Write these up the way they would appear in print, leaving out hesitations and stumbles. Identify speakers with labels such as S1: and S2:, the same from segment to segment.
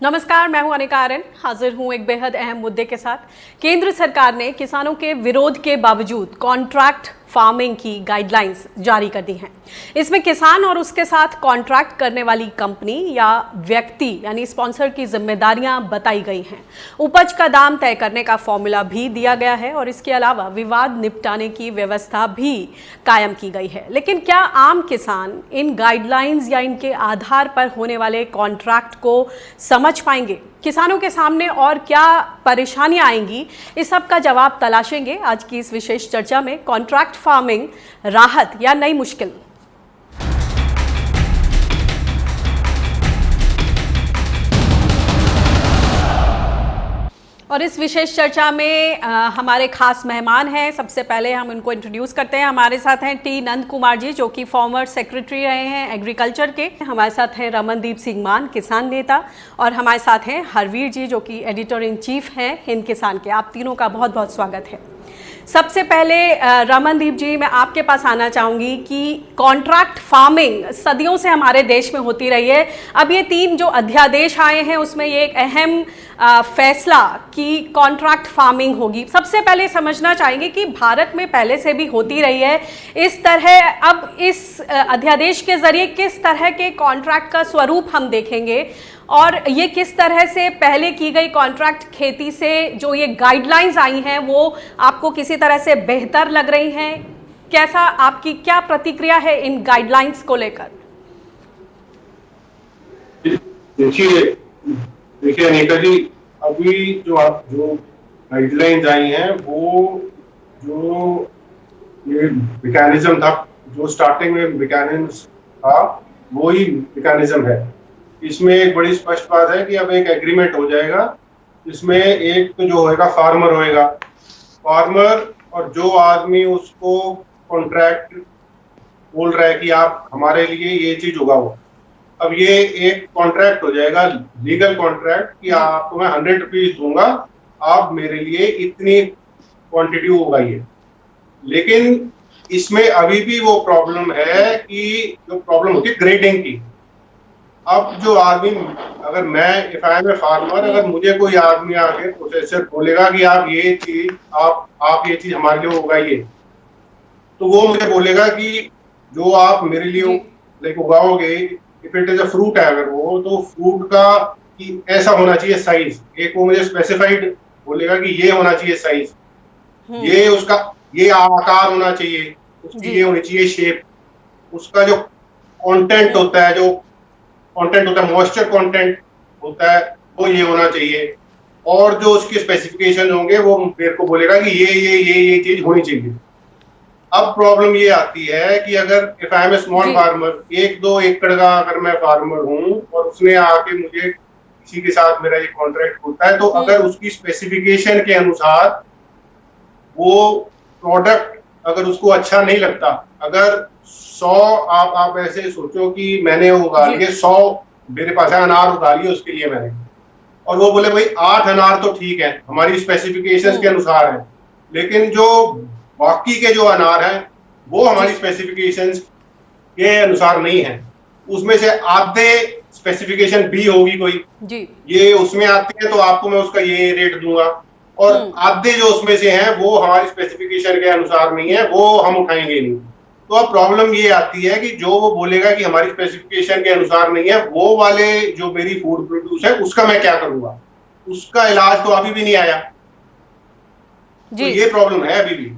S1: नमस्कार, मैं हूं अनिका आर्यन, हाजिर हूं एक बेहद अहम मुद्दे के साथ। केंद्र सरकार ने किसानों के विरोध के बावजूद कॉन्ट्रैक्ट फार्मिंग की गाइडलाइंस जारी कर दी हैं। इसमें किसान और उसके साथ कॉन्ट्रैक्ट करने वाली कंपनी या व्यक्ति यानी स्पॉन्सर की जिम्मेदारियां बताई गई हैं। उपज का दाम तय करने का फॉर्मूला भी दिया गया है और इसके अलावा विवाद निपटाने की व्यवस्था भी कायम की गई है। लेकिन क्या आम किसान इन गाइडलाइंस या इनके आधार पर होने वाले कॉन्ट्रैक्ट को समझ पाएंगे? किसानों के सामने और क्या परेशानियां आएंगी, इस सब का जवाब तलाशेंगे आज की इस विशेष चर्चा में। कॉन्ट्रैक्ट फार्मिंग राहत या नई मुश्किल? और इस विशेष चर्चा में हमारे खास मेहमान हैं। सबसे पहले हम उनको इंट्रोड्यूस करते हैं। हमारे साथ हैं टी नंद कुमार जी, जो कि फॉर्मर सेक्रेटरी रहे हैं एग्रीकल्चर के। हमारे साथ हैं रमनदीप सिंह मान, किसान नेता। और हमारे साथ हैं हरवीर जी, जो कि एडिटर इन चीफ हैं हिंद किसान के। आप तीनों का बहुत बहुत स्वागत है। सबसे पहले रमनदीप जी, मैं आपके पास आना चाहूँगी कि कॉन्ट्रैक्ट फार्मिंग सदियों से हमारे देश में होती रही है। अब ये 3 जो अध्यादेश आए हैं उसमें ये एक अहम फैसला कि कॉन्ट्रैक्ट फार्मिंग होगी। सबसे पहले समझना चाहेंगे कि भारत में पहले से भी होती रही है इस तरह, अब इस अध्यादेश के जरिए किस तरह के कॉन्ट्रैक्ट का स्वरूप हम देखेंगे और ये किस तरह से पहले की गई कॉन्ट्रैक्ट खेती से जो ये गाइडलाइंस आई हैं वो आपको किसी तरह से बेहतर लग रही हैं? कैसा, आपकी क्या प्रतिक्रिया है इन गाइडलाइंस को लेकर?
S2: देखिए अनिका जी, अभी जो गाइडलाइंस आई हैं वो जो ये मैकेनिज्म था, जो स्टार्टिंग में मैकेनिज्म था वो ही मैकेनिज्म है। इसमें एक बड़ी स्पष्ट बात है कि अब एक एग्रीमेंट हो जाएगा। इसमें एक तो जो होएगा फार्मर और जो आदमी उसको कॉन्ट्रैक्ट बोल रहा है कि आप हमारे लिए ये चीज उगाओ, अब ये एक कॉन्ट्रैक्ट हो जाएगा, लीगल कॉन्ट्रैक्ट कि आपको मैं 100 रुपीज दूंगा, आप मेरे लिए इतनी क्वांटिटी उगाइए। लेकिन इसमें अभी भी वो प्रॉब्लम है कि जो प्रॉब्लम होती है ग्रेडिंग की। अब जो आदमी, अगर मैं if I am a farmer, अगर मुझे कोई आदमी आके प्रोसेसर बोलेगा कि आप ये चीज हमारे लिए उगाइए, तो वो मुझे बोलेगा कि जो आप मेरे लिए लाइक उगाओगे, if it is a fruit है अगर वो, तो फ्रूट का कि ऐसा होना चाहिए साइज, एक वो मुझे स्पेसिफाइड बोलेगा कि ये होना चाहिए साइज, ये उसका ये आकार होना चाहिए, उसकी ये होनी चाहिए शेप, उसका जो कंटेंट होता है, मॉइस्चर कंटेंट होता है, वो ये होना चाहिए, और जो उसके स्पेसिफिकेशन होंगे वो मेरे को बोलेगा कि ये चीज होनी चाहिए। अब प्रॉब्लम ये आती है कि अगर if I am a small farmer, 1-2 एकड़ का अगर मैं फार्मर हूँ और उसने आके मुझे किसी के साथ मेरा ये कॉन्ट्रैक्ट होता है, तो अगर उसकी स्पेसिफिकेशन के अनुसार वो प्रोडक्ट अगर उसको अच्छा नहीं लगता, अगर 100 आप ऐसे सोचो कि मैंने उगा लिए 100, मेरे पास है अनार उगा लिए उसके लिए मैंने, और वो बोले भाई 8 अनार तो ठीक है हमारी स्पेसिफिकेशंस के अनुसार है, लेकिन जो बाकी के जो अनार हैं वो हमारी स्पेसिफिकेशंस के अनुसार नहीं है, उसमें से आधे स्पेसिफिकेशन बी होगी कोई जी, ये उसमें आती है तो आपको मैं उसका ये रेट दूंगा, और आधे जो उसमें से हैं वो हमारी स्पेसिफिकेशन के अनुसार नहीं है, वो हम उठाएंगे नहीं। तो अब प्रॉब्लम ये आती है कि जो वो बोलेगा कि हमारी स्पेसिफिकेशन के अनुसार नहीं है, वो वाले जो मेरी फूड प्रोड्यूस है उसका मैं क्या करूंगा, उसका इलाज तो अभी भी नहीं आया जी। तो ये प्रॉब्लम है अभी भी।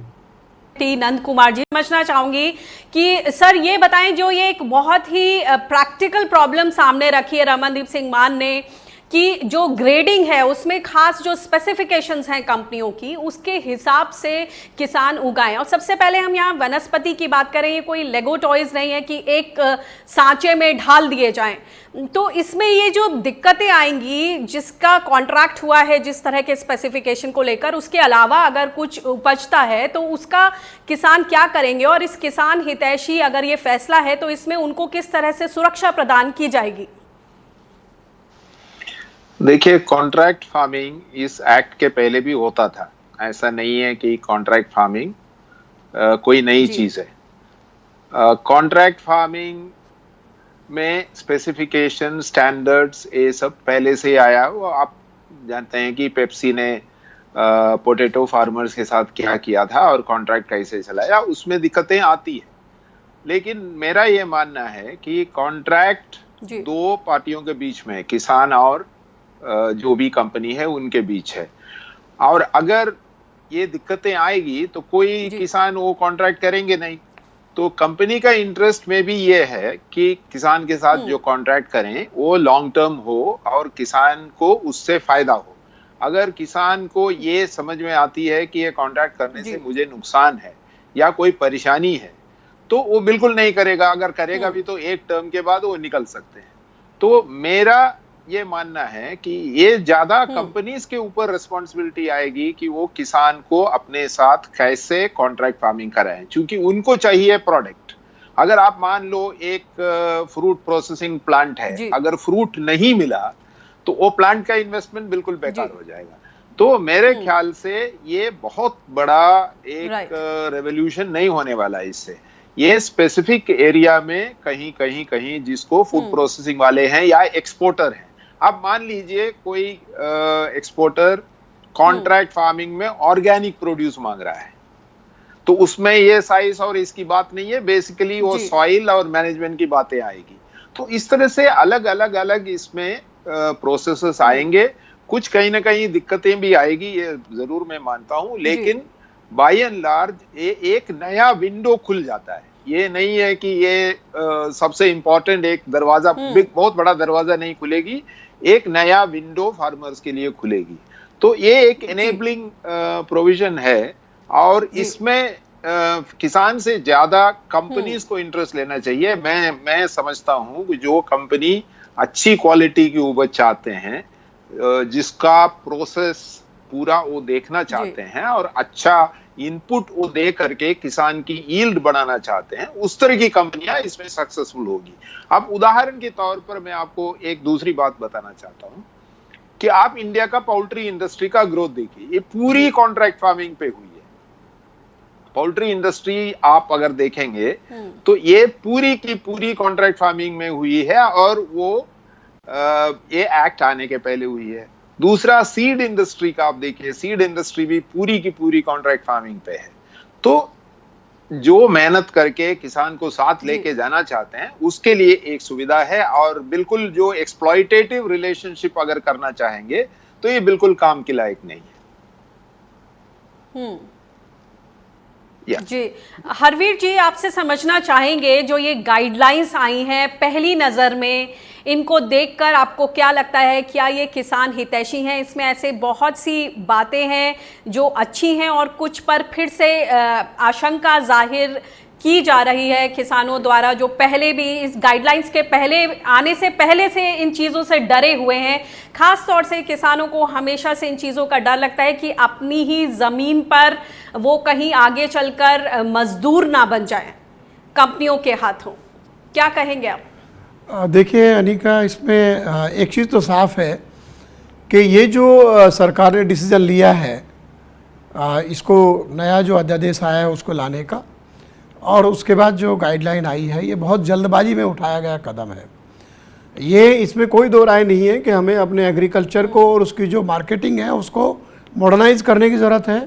S1: टी नंद कुमार जी, समझना चाहूंगी कि सर ये बताएं, जो ये एक बहुत ही प्रैक्टिकल प्रॉब्लम सामने रखी है रमनदीप सिंह मान ने, कि जो ग्रेडिंग है उसमें खास जो स्पेसिफिकेशंस हैं कंपनियों की, उसके हिसाब से किसान उगाएं। और सबसे पहले हम यहाँ वनस्पति की बात करें, ये कोई लेगो टॉयज नहीं है कि एक सांचे में ढाल दिए जाएं। तो इसमें ये जो दिक्कतें आएंगी, जिसका कॉन्ट्रैक्ट हुआ है जिस तरह के स्पेसिफिकेशन को लेकर, उसके अलावा अगर कुछ उपजता है तो उसका किसान क्या करेंगे, और इस किसान हितैषी अगर ये फैसला है तो इसमें उनको किस तरह से सुरक्षा प्रदान की जाएगी?
S3: देखिए, कॉन्ट्रैक्ट फार्मिंग इस एक्ट के पहले भी होता था, ऐसा नहीं है कि कॉन्ट्रैक्ट फार्मिंग कोई नई चीज है। कॉन्ट्रैक्ट फार्मिंग में स्पेसिफिकेशन, स्टैंडर्ड्स, ये सब पहले से आया। वो आप जानते हैं कि पेप्सी ने पोटैटो फार्मर्स के साथ क्या किया था और कॉन्ट्रैक्ट कैसे चलाया, उसमें दिक्कतें आती है। लेकिन मेरा ये मानना है कि कॉन्ट्रैक्ट दो पार्टियों के बीच में, किसान और जो भी कंपनी है उनके बीच है, और अगर ये दिक्कतें आएगी तो कोई किसान वो कॉन्ट्रैक्ट करेंगे नहीं। तो कंपनी का इंटरेस्ट में भी ये है कि किसान के साथ जो कॉन्ट्रैक्ट करें वो लॉन्ग टर्म हो और किसान को उससे फायदा हो। अगर किसान को ये समझ में आती है कि ये कॉन्ट्रैक्ट करने से मुझे नुकसान है या कोई परेशानी है, तो वो बिल्कुल नहीं करेगा। अगर करेगा भी तो एक टर्म के बाद वो निकल सकते हैं। तो मेरा ये मानना है कि ये ज्यादा कंपनीज के ऊपर रिस्पॉन्सिबिलिटी आएगी कि वो किसान को अपने साथ कैसे कॉन्ट्रैक्ट फार्मिंग कराएं, क्योंकि उनको चाहिए प्रोडक्ट। अगर आप मान लो एक फ्रूट प्रोसेसिंग प्लांट है, अगर फ्रूट नहीं मिला तो वो प्लांट का इन्वेस्टमेंट बिल्कुल बेकार हो जाएगा। तो मेरे ख्याल से ये बहुत बड़ा एक रेवोल्यूशन नहीं होने वाला है इससे। ये स्पेसिफिक एरिया में कहीं जिसको फूड प्रोसेसिंग वाले हैं या एक्सपोर्टर हैं, अब मान लीजिए कोई एक्सपोर्टर कॉन्ट्रैक्ट फार्मिंग में ऑर्गेनिक प्रोड्यूस मांग रहा है, तो उसमें ये साइज और इसकी बात नहीं है, बेसिकली वो सॉइल और मैनेजमेंट की बातें आएगी। तो इस तरह से अलग अलग इसमें प्रोसेसेस आएंगे। कुछ कहीं ना कहीं दिक्कतें भी आएगी, ये जरूर मैं मानता हूं, लेकिन बाय एंड लार्ज एक नया विंडो खुल जाता है। ये नहीं है कि ये सबसे इंपॉर्टेंट एक दरवाजा, बहुत बड़ा दरवाजा नहीं खुलेगी, एक नया विंडो फार्मर्स के लिए खुलेगी। तो ये एक एनेबलिंग प्रोविजन है, और इसमें किसान से ज्यादा कंपनीज को इंटरेस्ट लेना चाहिए। मैं समझता हूं कि जो कंपनी अच्छी क्वालिटी की उपज चाहते हैं, जिसका प्रोसेस पूरा वो देखना चाहते हैं और अच्छा इनपुट वो दे करके किसान की यील्ड बढ़ाना चाहते हैं, उस तरह की कंपनियां इसमें सक्सेसफुल होगी। अब उदाहरण के तौर पर मैं आपको एक दूसरी बात बताना चाहता हूं कि आप इंडिया का पोल्ट्री इंडस्ट्री का ग्रोथ देखिए, ये पूरी कॉन्ट्रैक्ट फार्मिंग पे हुई है। पोल्ट्री इंडस्ट्री आप अगर देखेंगे तो ये पूरी की पूरी कॉन्ट्रैक्ट फार्मिंग में हुई है, और वो ये एक्ट आने के पहले हुई है। दूसरा, सीड इंडस्ट्री का आप देखिए, सीड इंडस्ट्री भी पूरी की पूरी कॉन्ट्रैक्ट फार्मिंग पे है। तो जो मेहनत करके किसान को साथ लेके जाना चाहते हैं उसके लिए एक सुविधा है, और बिल्कुल जो एक्सप्लॉइटेटिव रिलेशनशिप अगर करना चाहेंगे तो ये बिल्कुल काम के लायक नहीं है।
S1: जी, हरवीर जी, आपसे समझना चाहेंगे जो ये गाइडलाइंस आई हैं पहली नज़र में, इनको देखकर आपको क्या लगता है? क्या ये किसान हितैषी हैं? इसमें ऐसे बहुत सी बातें हैं जो अच्छी हैं और कुछ पर फिर से आशंका जाहिर की जा रही है किसानों द्वारा, जो पहले भी इस गाइडलाइंस के पहले आने से पहले से इन चीज़ों से डरे हुए हैं। खास तौर से किसानों को हमेशा से इन चीज़ों का डर लगता है कि अपनी ही ज़मीन पर वो कहीं आगे चलकर मजदूर ना बन जाएं कंपनियों के हाथों। क्या कहेंगे आप?
S4: देखिए अनिका, इसमें एक चीज़ तो साफ है कि ये जो सरकार ने डिसीज़न लिया है, इसको नया जो अध्यादेश आया है उसको लाने का, और उसके बाद जो गाइडलाइन आई है, ये बहुत जल्दबाजी में उठाया गया कदम है। ये इसमें कोई दो राय नहीं है कि हमें अपने एग्रीकल्चर को और उसकी जो मार्केटिंग है उसको मॉडर्नाइज करने की ज़रूरत है।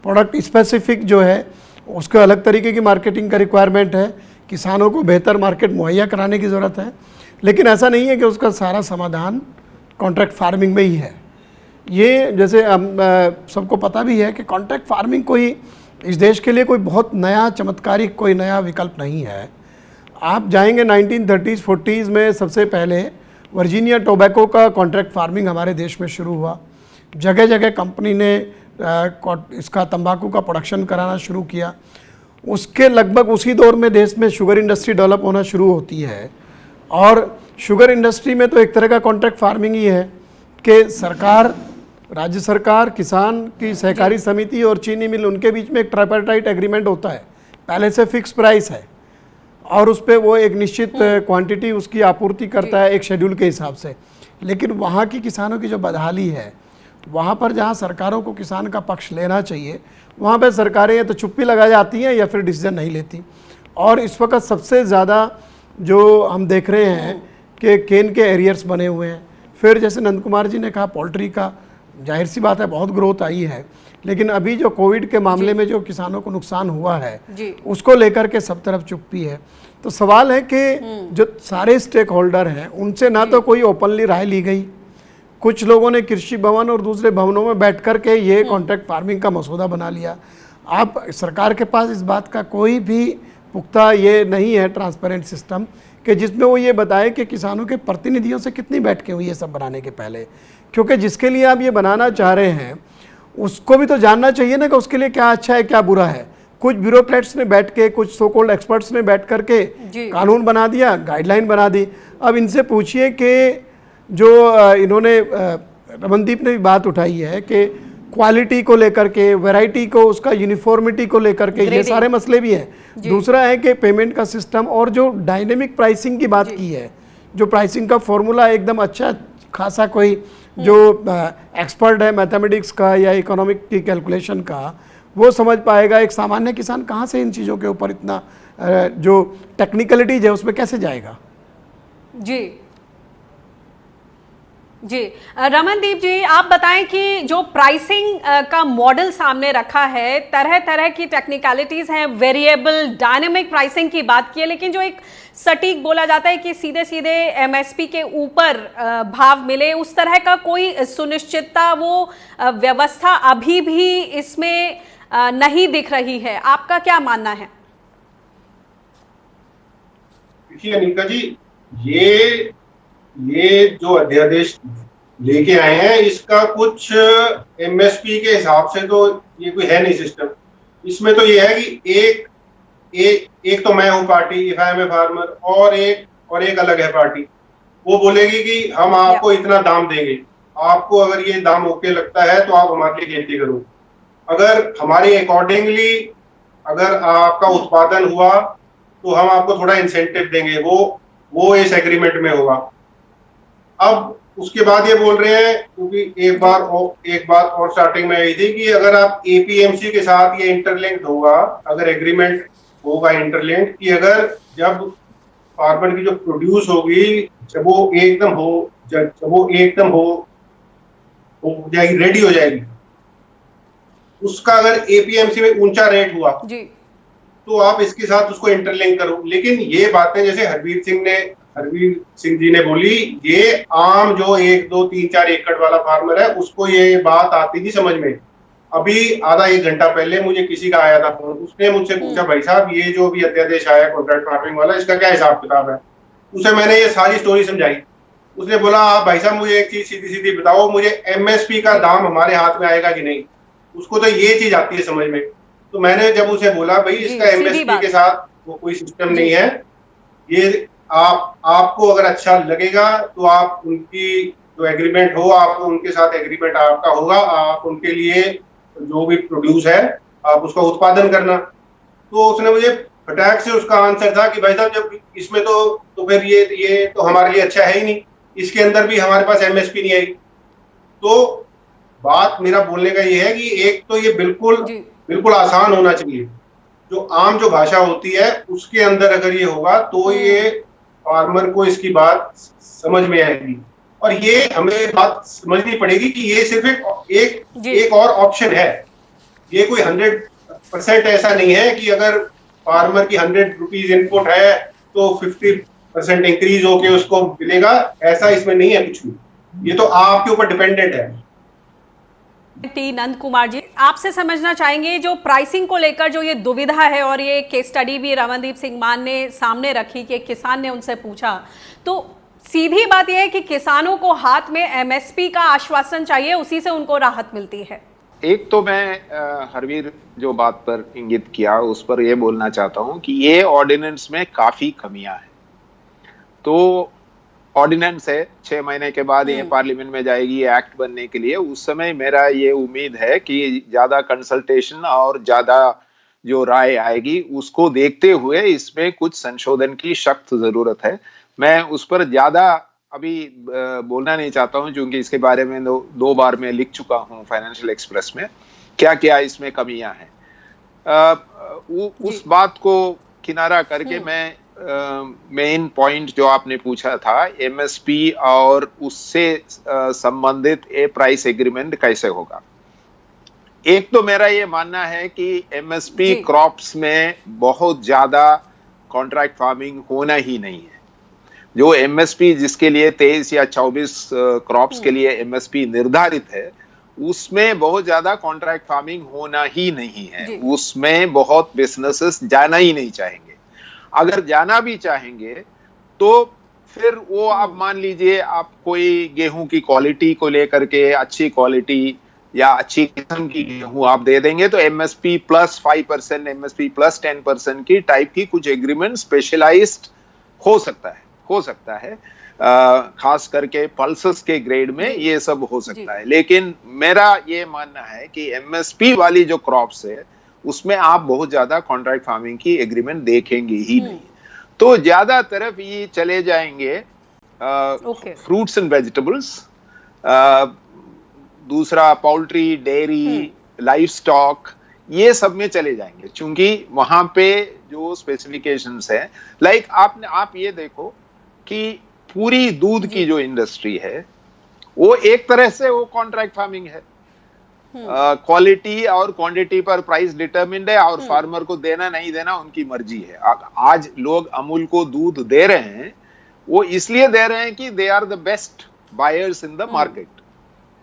S4: प्रोडक्ट स्पेसिफिक जो है उसके अलग तरीके की मार्केटिंग का रिक्वायरमेंट है, किसानों को बेहतर मार्केट मुहैया कराने की ज़रूरत है। लेकिन ऐसा नहीं है कि उसका सारा समाधान कॉन्ट्रैक्ट फार्मिंग में ही है। ये जैसे सबको पता भी है कि कॉन्ट्रैक्ट फार्मिंग कोई इस देश के लिए कोई बहुत नया चमत्कारिक कोई नया विकल्प नहीं है। आप जाएंगे 1930s 40s में सबसे पहले वर्जीनिया टोबैको का कॉन्ट्रैक्ट फार्मिंग हमारे देश में शुरू हुआ। जगह जगह कंपनी ने इसका तंबाकू का प्रोडक्शन कराना शुरू किया। उसके लगभग उसी दौर में देश में शुगर इंडस्ट्री डेवलप होना शुरू होती है, और शुगर इंडस्ट्री में तो एक तरह का कॉन्ट्रैक्ट फार्मिंग ही है कि सरकार, राज्य सरकार, किसान की सहकारी समिति और चीनी मिल, उनके बीच में एक ट्राइपार्टाइट एग्रीमेंट होता है। पहले से फिक्स प्राइस है और उस पर वो एक निश्चित क्वांटिटी उसकी आपूर्ति करता है एक शेड्यूल के हिसाब से। लेकिन वहाँ की किसानों की जो बदहाली है, वहाँ पर जहाँ सरकारों को किसान का पक्ष लेना चाहिए, वहाँ पर सरकारें या तो चुप्पी लगा जाती हैं या फिर डिसीजन नहीं लेती। और इस वक्त सबसे ज़्यादा जो हम देख रहे हैं कि केन के एरियर्स बने हुए हैं। फिर जैसे नंद कुमार जी ने कहा पोल्ट्री का जाहिर सी बात है बहुत ग्रोथ आई है, लेकिन अभी जो कोविड के मामले में जो किसानों को नुकसान हुआ है उसको लेकर के सब तरफ चुप्पी है। तो सवाल है कि जो सारे स्टेक होल्डर हैं उनसे ना तो कोई ओपनली राय ली गई, कुछ लोगों ने कृषि भवन और दूसरे भवनों में बैठ कर के ये कॉन्ट्रैक्ट फार्मिंग का मसौदा बना लिया। आप सरकार के पास इस बात का कोई भी पुख्ता ये नहीं है ट्रांसपेरेंट सिस्टम कि जिसमें वो ये बताए कि किसानों के प्रतिनिधियों से कितनी बैठकें हुई है सब बनाने के पहले, क्योंकि जिसके लिए आप ये बनाना चाह रहे हैं उसको भी तो जानना चाहिए ना कि उसके लिए क्या अच्छा है क्या बुरा है। कुछ ब्यूरोक्रेट्स ने बैठ के, कुछ सो कॉल्ड एक्सपर्ट्स ने बैठ करके कानून बना दिया, गाइडलाइन बना दी। अब इनसे पूछिए कि जो इन्होंने रमनदीप ने भी बात उठाई है कि क्वालिटी को लेकर के, वैरायटी को, उसका यूनिफॉर्मिटी को लेकर के ये सारे मसले भी हैं। दूसरा है कि पेमेंट का सिस्टम और जो डायनेमिक प्राइसिंग की बात की है, जो प्राइसिंग का फॉर्मूला एकदम अच्छा खासा कोई जो एक्सपर्ट है मैथमेटिक्स का या इकोनॉमिक की कैलकुलेशन का वो समझ पाएगा। एक सामान्य किसान कहाँ से इन चीज़ों के ऊपर इतना जो टेक्निकलिटीज है उसमें कैसे जाएगा।
S1: जी जी, रमनदीप जी आप बताएं कि जो प्राइसिंग का मॉडल सामने रखा है, तरह तरह की टेक्निकलिटीज हैं, वेरिएबल डायनेमिक प्राइसिंग की बात की है, लेकिन जो एक सटीक बोला जाता है कि सीधे सीधे एमएसपी के ऊपर भाव मिले, उस तरह का कोई सुनिश्चितता वो व्यवस्था अभी भी इसमें नहीं दिख रही है। आपका क्या मानना है?
S2: देखिए अनिका जी, ये जो अध्यादेश लेके आए हैं इसका कुछ एमएसपी के हिसाब से तो ये कोई है नहीं सिस्टम। इसमें तो ये है कि एक तो मैं हूं party, if I am a farmer, और एक अलग है पार्टी। वो बोलेगी कि हम आपको इतना दाम देंगे, आपको अगर ये दाम ओके लगता है तो आप हमारे लिए खेती करो। अगर हमारी अकॉर्डिंगली अगर आपका उत्पादन हुआ तो हम आपको थोड़ा इंसेंटिव देंगे, वो इस एग्रीमेंट में होगा। अब उसके बाद ये बोल रहे हैं, क्योंकि एक बात और स्टार्टिंग में आई थी कि अगर आप एपीएमसी के साथ ये इंटरलिंक्ड होगा, अगर एग्रीमेंट होगा इंटरलिंक्ड कि अगर जब फार्मर की जो प्रोड्यूस होगी जब वो एकदम हो जाएगी, रेडी हो जाएगी, उसका अगर एपीएमसी में ऊंचा रेट हुआ तो आप इसके साथ उसको इंटरलिंक करो। लेकिन ये बातें जैसे हरवीर सिंह जी ने बोली, ये आम जो 1, 2, 3, 4 एकड़ वाला फार्मर है उसको ये बात आती नहीं समझ में। अभी आधा 1 घंटा पहले मुझे किसी का आया था फोन, उसने मुझसे पूछा भाई साहब ये जो अभी अध्यादेश आया कॉन्ट्रैक्ट फार्मिंग वाला, इसका क्या हिसाब किताब है। उसे मैंने ये सारी स्टोरी समझाई। उसने बोला आप भाई साहब मुझे एक चीज सीधी सीधी बताओ, मुझे एमएसपी का दाम हमारे हाथ में आएगा कि नहीं। उसको तो ये चीज आती है समझ में। तो मैंने जब उसे बोला भाई इसका एमएसपी के साथ वो कोई सिस्टम नहीं है, ये आपको अगर अच्छा लगेगा तो आप उनकी जो एग्रीमेंट हो, आप उनके साथ एग्रीमेंट आपका होगा, आप उनके लिए जो भी प्रोड्यूस है आप उसका उत्पादन करना। तो उसने मुझे फटाक से उसका आंसर था कि भाई साहब जब इसमें तो फिर ये तो हमारे लिए अच्छा है ही नहीं, इसके अंदर भी हमारे पास एमएसपी नहीं आई। तो बात मेरा बोलने का ये है कि एक तो ये बिल्कुल आसान होना चाहिए, जो आम जो भाषा होती है उसके अंदर अगर ये होगा तो ये फार्मर को इसकी बात समझ में आएगी। और ये हमें बात समझनी पड़ेगी कि ये सिर्फ एक और ऑप्शन है, ये कोई 100% ऐसा नहीं है कि अगर फार्मर की 100 रुपीज इनपुट है तो 50% इंक्रीज होके उसको मिलेगा, ऐसा इसमें नहीं है कुछ भी। ये तो आपके ऊपर डिपेंडेंट है।
S1: टी नंद कुमार जी आपसे समझना चाहेंगे जो प्राइसिंग को लेकर जो ये दुविधा है, और ये केस स्टडी भी रमनदीप सिंह मान ने सामने रखी कि एक किसान ने उनसे पूछा, तो सीधी बात यह है कि किसानों को हाथ में एमएसपी का आश्वासन चाहिए, उसी से उनको राहत मिलती है।
S3: एक तो मैं हरवीर जो बात पर इंगित किया उस पर यह बोलना चाहता हूं कि ये ऑर्डिनेंस में काफी कमियां हैं। तो ऑर्डिनेंस है, 6 महीने के बाद ये पार्लियामेंट में जाएगी एक्ट बनने के लिए। उस समय मेरा ये उम्मीद है कि ज्यादा कंसल्टेशन और ज्यादा जो राय आएगी उसको देखते हुए इसमें कुछ संशोधन की सख्त जरूरत है। मैं उस पर ज्यादा अभी बोलना नहीं चाहता हूं क्योंकि इसके बारे में दो बार मैं लिख चुका हूं फाइनेंशियल एक्सप्रेस में क्या क्या इसमें कमियां हैं। उस बात को किनारा करके मैं मेन पॉइंट जो आपने पूछा था, एमएसपी और उससे संबंधित ए प्राइस एग्रीमेंट कैसे होगा। एक तो मेरा ये मानना है कि एमएसपी क्रॉप्स में बहुत ज्यादा कॉन्ट्रैक्ट फार्मिंग होना ही नहीं है। जो एमएसपी जिसके लिए 23 या 24 क्रॉप्स के लिए एमएसपी निर्धारित है, उसमें बहुत ज्यादा कॉन्ट्रैक्ट फार्मिंग होना ही नहीं है। उसमें बहुत बिजनेसेस जाना ही नहीं चाहेंगे। अगर जाना भी चाहेंगे तो फिर वो आप मान लीजिए, आप कोई गेहूं की क्वालिटी को लेकर के अच्छी क्वालिटी या अच्छी किस्म की गेहूं आप दे देंगे तो एमएसपी प्लस 5%, एमएसपी प्लस 10% की टाइप की कुछ एग्रीमेंट स्पेशलाइज्ड हो सकता है। खास करके पल्सेस के ग्रेड में ये सब हो सकता है। लेकिन मेरा ये मानना है कि एमएसपी वाली जो क्रॉप्स है उसमें आप बहुत ज्यादा कॉन्ट्रैक्ट फार्मिंग की एग्रीमेंट देखेंगे ही नहीं। तो ज्यादा तरफ ये चले जाएंगे फ्रूट्स एंड वेजिटेबल्स, दूसरा पोल्ट्री, डेयरी, लाइफ स्टॉक, ये सब में चले जाएंगे, क्योंकि वहां पे जो स्पेसिफिकेशंस है, लाइक आप ये देखो कि पूरी दूध की जो इंडस्ट्री है वो एक तरह से वो कॉन्ट्रैक्ट फार्मिंग है। क्वालिटी और क्वांटिटी पर प्राइस डिटरमिन्ड है और फार्मर को देना नहीं देना उनकी मर्जी है। आज लोग अमूल को दूध दे रहे हैं, वो इसलिए दे रहे हैं कि they are the best buyers in the market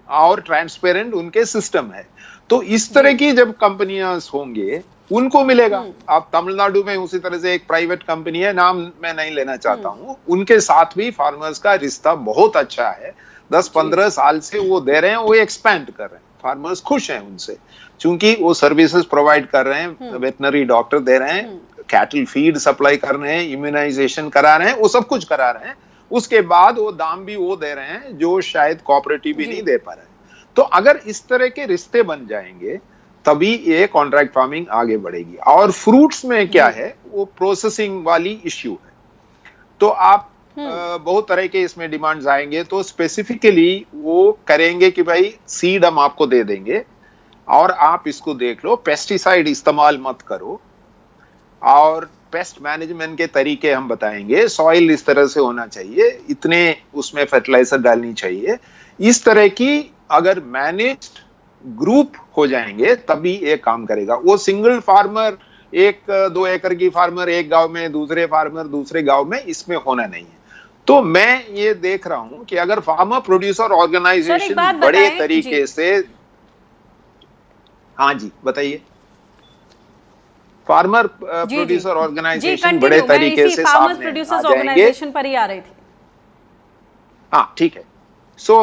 S3: और ट्रांसपेरेंट उनके सिस्टम है। तो इस तरह की जब कंपनियां होंगे उनको मिलेगा। अब तमिलनाडु में उसी तरह से एक प्राइवेट कंपनी है, नाम मैं नहीं लेना चाहता हूं, उनके साथ भी फार्मर्स का रिश्ता बहुत अच्छा है। 10-15 साल से वो दे रहे हैं, वो एक्सपैंड कर रहे हैं, फार्मर्स खुश हैं उनसे, क्योंकि वो सर्विसेज प्रोवाइड कर रहे हैं, वेटनरी डॉक्टर दे रहे हैं, कैटल फीड सप्लाई कर रहे हैं, इम्यूनाइजेशन करा रहे हैं, वो सब कुछ करा रहे हैं। उसके बाद वो दाम भी वो दे रहे हैं जो शायद कोऑपरेटिव भी नहीं दे पा रहे हैं। तो अगर इस तरह के रिश्ते बन जाएंगे तभी ये कॉन्ट्रैक्ट फार्मिंग आगे बढ़ेगी। और फ्रूट्स में क्या है, वो प्रोसेसिंग वाली इश्यू है। तो आप बहुत तरह के इसमें डिमांड्स आएंगे, तो स्पेसिफिकली वो करेंगे कि भाई सीड हम आपको दे देंगे और आप इसको देख लो, पेस्टिसाइड इस्तेमाल मत करो और पेस्ट मैनेजमेंट के तरीके हम बताएंगे, सॉइल इस तरह से होना चाहिए, इतने उसमें फर्टिलाइजर डालनी चाहिए। इस तरह की अगर मैनेज्ड ग्रुप हो जाएंगे तभी ये काम करेगा। वो सिंगल फार्मर, 1-2 एकड़ की फार्मर एक गांव में, दूसरे फार्मर दूसरे गांव में, इसमें होना नहीं है। तो मैं ये देख रहा हूं कि अगर फार्मर प्रोड्यूसर ऑर्गेनाइजेशन बड़े तरीके से, हाँ जी बताइए, फार्मर प्रोड्यूसर ऑर्गेनाइजेशन बड़े तरीके से सामने आ जाएंगे।
S1: पर ही आ रही थी।
S3: हाँ ठीक है। सो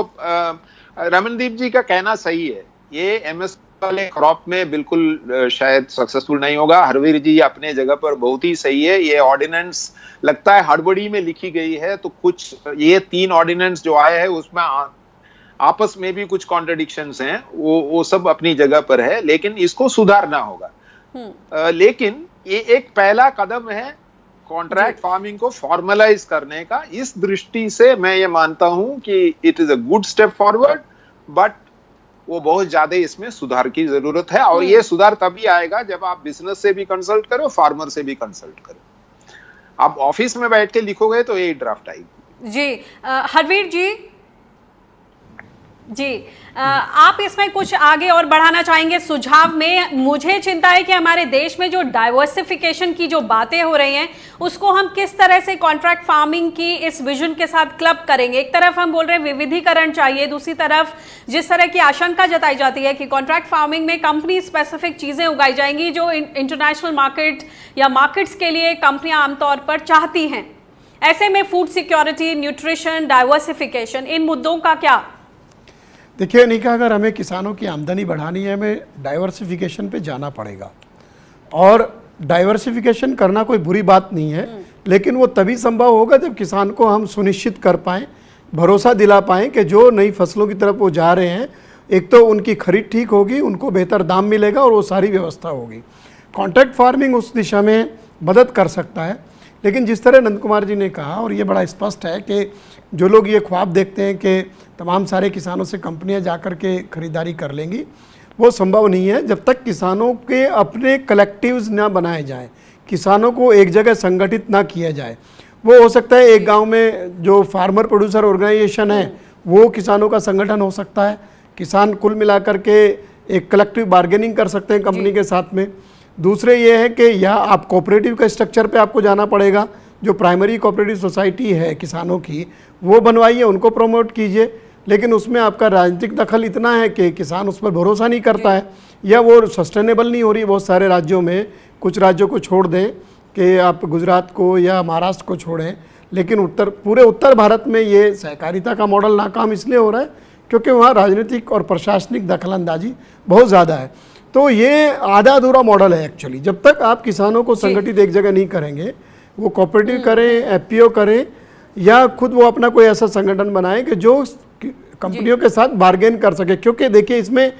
S3: रमनदीप जी का कहना सही है, ये एमएस वाले क्रॉप में बिल्कुल शायद सक्सेसफुल नहीं होगा। हरवीर जी अपने जगह पर बहुत ही सही है। ये ऑर्डिनेंस लगता है हड़बड़ी में लिखी गई है, तो कुछ ये 3 ऑर्डिनेंस जो आए हैं उसमें आपस में भी कुछ कॉन्ट्रडिक्शंस हैं, वो सब अपनी जगह पर है, लेकिन इसको सुधारना होगा। लेकिन ये एक पहला कदम है कॉन्ट्रैक्ट फार्मिंग को फॉर्मलाइज करने का। इस दृष्टि से मैं ये मानता हूं कि it is a good step forward, but वो बहुत ज्यादा इसमें सुधार की जरूरत है। और ये सुधार तभी आएगा जब आप बिजनेस से भी कंसल्ट करो, फार्मर से भी कंसल्ट करो। आप ऑफिस में बैठ के लिखोगे तो यही ड्राफ्ट आएगी।
S1: जी हरवीर जी, आप इसमें कुछ आगे और बढ़ाना चाहेंगे सुझाव में? मुझे चिंता है कि हमारे देश में जो डाइवर्सिफिकेशन की जो बातें हो रही हैं उसको हम किस तरह से कॉन्ट्रैक्ट फार्मिंग की इस विजन के साथ क्लब करेंगे। एक तरफ हम बोल रहे हैं विविधीकरण चाहिए, दूसरी तरफ जिस तरह की आशंका जताई जाती है कि कॉन्ट्रैक्ट फार्मिंग में कंपनी स्पेसिफिक चीजें उगाई जाएंगी जो इंटरनेशनल मार्केट या मार्केट्स के लिए कंपनियां आमतौर पर चाहती हैं। ऐसे में फूड सिक्योरिटी, न्यूट्रिशन, डाइवर्सिफिकेशन, इन मुद्दों का क्या?
S4: देखिए अनिका, अगर हमें किसानों की आमदनी बढ़ानी है, हमें डाइवर्सिफिकेशन पे जाना पड़ेगा। और डाइवर्सिफिकेशन करना कोई बुरी बात नहीं है, लेकिन वो तभी संभव होगा जब किसान को हम सुनिश्चित कर पाएँ, भरोसा दिला पाएँ कि जो नई फसलों की तरफ वो जा रहे हैं, एक तो उनकी खरीद ठीक होगी, उनको बेहतर दाम मिलेगा और वो सारी व्यवस्था होगी। कॉन्ट्रैक्ट फार्मिंग उस दिशा में मदद कर सकता है। लेकिन जिस तरह नंद कुमार जी ने कहा, और ये बड़ा स्पष्ट है कि जो लोग ये ख्वाब देखते हैं कि तमाम सारे किसानों से कंपनियां जाकर के खरीदारी कर लेंगी, वो संभव नहीं है जब तक किसानों के अपने कलेक्टिव्स ना बनाए जाएं किसानों को एक जगह संगठित ना किया जाए। वो हो सकता है एक गांव में जो फार्मर प्रोड्यूसर ऑर्गेनाइजेशन है वो किसानों का संगठन हो सकता है, किसान कुल मिलाकर के एक कलेक्टिव बार्गेनिंग कर सकते हैं कंपनी के साथ में। दूसरे ये है कि या आप कोऑपरेटिव के स्ट्रक्चर पे आपको जाना पड़ेगा, जो प्राइमरी कोऑपरेटिव सोसाइटी है किसानों की वो बनवाइए, उनको प्रमोट कीजिए, लेकिन उसमें आपका राजनीतिक दखल इतना है कि किसान उस पर भरोसा नहीं करता है या वो सस्टेनेबल नहीं हो रही। बहुत सारे राज्यों में, कुछ राज्यों को छोड़ दें कि आप गुजरात को या महाराष्ट्र को छोड़ें, लेकिन पूरे उत्तर भारत में ये सहकारिता का मॉडल नाकाम इसलिए हो रहा है क्योंकि वहाँ राजनीतिक और प्रशासनिक दखलंदाजी बहुत ज़्यादा है। तो ये आधा अधूरा मॉडल है एक्चुअली। जब तक आप किसानों को संगठित एक जगह नहीं करेंगे, वो कोऑपरेटिव करें, एफपीओ करें या खुद वो अपना कोई ऐसा संगठन बनाए कि जो कंपनियों के साथ बार्गेन कर सके। क्योंकि देखिए इसमें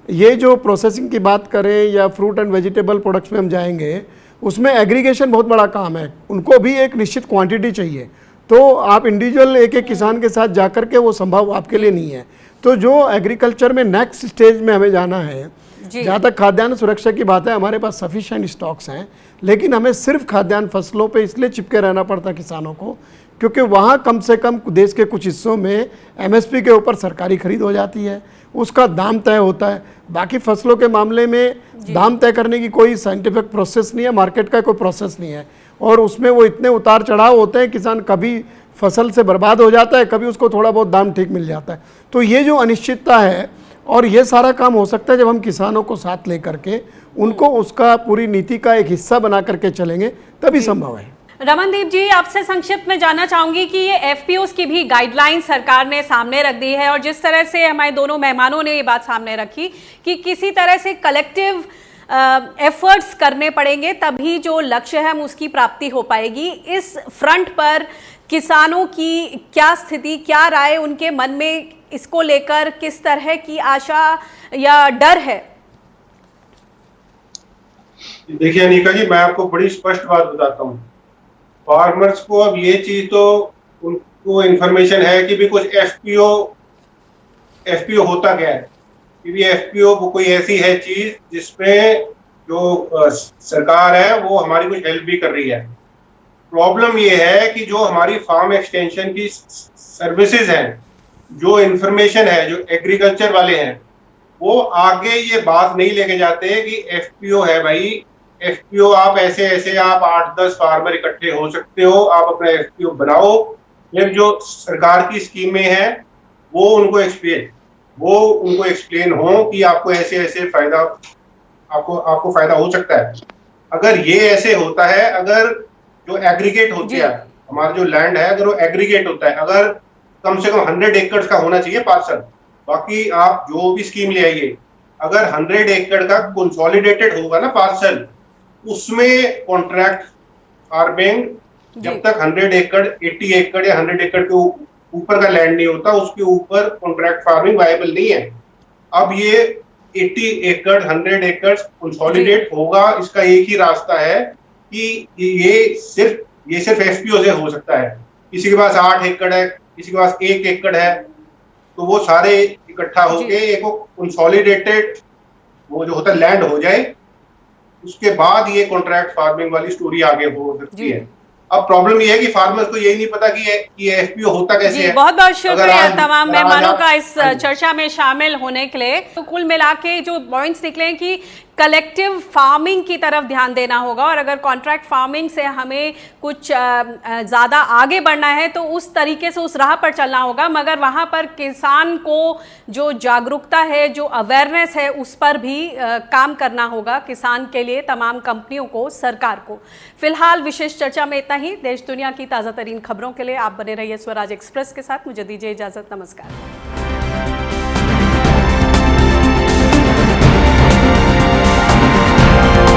S4: ये जो प्रोसेसिंग की बात करें या फ्रूट एंड वेजिटेबल प्रोडक्ट्स में हम जाएंगे, उसमें एग्रीगेशन बहुत बड़ा काम है, उनको भी एक निश्चित क्वांटिटी चाहिए। तो आप इंडिविजुअल एक एक किसान के साथ जाकर के वो संभव आपके लिए नहीं है। तो जो एग्रीकल्चर में नेक्स्ट स्टेज में हमें जाना है, जहाँ तक खाद्यान्न सुरक्षा की बात है, हमारे पास सफिशिएंट स्टॉक्स हैं, लेकिन हमें सिर्फ खाद्यान्न फसलों पे इसलिए चिपके रहना पड़ता है किसानों को क्योंकि वहाँ कम से कम देश के कुछ हिस्सों में एमएसपी के ऊपर सरकारी खरीद हो जाती है, उसका दाम तय होता है। बाकी फसलों के मामले में दाम तय करने की कोई साइंटिफिक प्रोसेस नहीं है, मार्केट का कोई प्रोसेस नहीं है, और उसमें वो इतने उतार चढ़ाव होते हैं, किसान कभी फसल से बर्बाद हो जाता है, कभी उसको थोड़ा बहुत दाम ठीक मिल जाता है। तो ये जो अनिश्चितता है, और ये सारा काम हो सकता है जब हम किसानों को साथ लेकर के उनको उसका पूरी नीति का एक हिस्सा बना करके चलेंगे, तभी संभव है।
S1: रमनदीप जी, आपसे संक्षिप्त में जानना चाहूंगी कि ये एफपीओस की भी गाइडलाइन सरकार ने सामने रख दी है, और जिस तरह से हमारे दोनों मेहमानों ने ये बात सामने रखी कि किसी तरह से कलेक्टिव एफर्ट्स करने पड़ेंगे तभी जो लक्ष्य है हम उसकी प्राप्ति हो पाएगी। इस फ्रंट पर किसानों की क्या स्थिति, क्या राय उनके मन में इसको लेकर, किस तरह की आशा या डर है?
S2: देखिए अनिका जी, मैं आपको बड़ी स्पष्ट बात बताता हूँ। फार्मर्स को अब ये चीज तो उनको इंफॉर्मेशन है कि भी कुछ एफपीओ होता क्या है, कि एफपीओ कोई ऐसी है चीज जिसमें जो सरकार है वो हमारी कुछ हेल्प भी कर रही है। प्रॉब्लम ये है कि जो हमारी फार्म एक्सटेंशन की सर्विसेज हैं, जो इंफॉर्मेशन है, जो एग्रीकल्चर वाले हैं, वो आगे ये बात नहीं लेके जाते कि एफपीओ है भाई, एफपीओ आप ऐसे ऐसे आप 8-10 फार्मर इकट्ठे हो सकते हो, आप अपना एफपीओ बनाओ। फिर जो सरकार की स्कीमें हैं वो उनको एक्सप्लेन हो कि आपको ऐसे ऐसे फायदा, आपको फायदा हो सकता है। अगर ये ऐसे होता है, अगर जो एग्रीगेट होती है, हमारा जो लैंड है अगर वो एग्रीगेट होता है, अगर कम से कम 100 एकड़ का होना चाहिए पार्सल, बाकी आप जो भी स्कीम ले आइए, अगर 100 एकड़ का कंसोलिडेटेड होगा ना पार्सल, उसमें कॉन्ट्रैक्ट फार्मिंग, जब तक 100 एकड़, 80 एकड़ या 100 एकड़ के ऊपर का लैंड नहीं होता, उसके ऊपर कॉन्ट्रैक्ट फार्मिंग वायबल नहीं है। अब ये 80 एकड़ 100 एकड़ कंसोलिडेट होगा, इसका एक ही रास्ता है कि ये सिर्फ एफपीओ से हो सकता है। किसी के पास 8 एकड़ है, किसी के पास 1 एकड़ है, तो वो सारे इकट्ठा होके एक कंसोलिडेटेड वो जो होता है लैंड हो जाए, उसके बाद ये कॉन्ट्रैक्ट फार्मिंग वाली स्टोरी आगे हो सकती है। अब प्रॉब्लम ये है कि फार्मर्स को यही नहीं पता कि ये एफपीओ होता कैसे है।
S1: बहुत बहुत शुक्रिया तमाम मेहमानों का इस चर्चा में शामिल होने के लिए। तो कुल मिला के जो पॉइंट्स निकले कि कलेक्टिव फार्मिंग की तरफ ध्यान देना होगा, और अगर कॉन्ट्रैक्ट फार्मिंग से हमें कुछ ज़्यादा आगे बढ़ना है तो उस तरीके से उस राह पर चलना होगा, मगर वहाँ पर किसान को जो जागरूकता है, जो अवेयरनेस है, उस पर भी काम करना होगा किसान के लिए, तमाम कंपनियों को, सरकार को। फिलहाल विशेष चर्चा में इतना ही। देश दुनिया की ताज़ा तरीन खबरों के लिए आप बने रहिए स्वराज एक्सप्रेस के साथ। मुझे दीजिए इजाज़त। नमस्कार।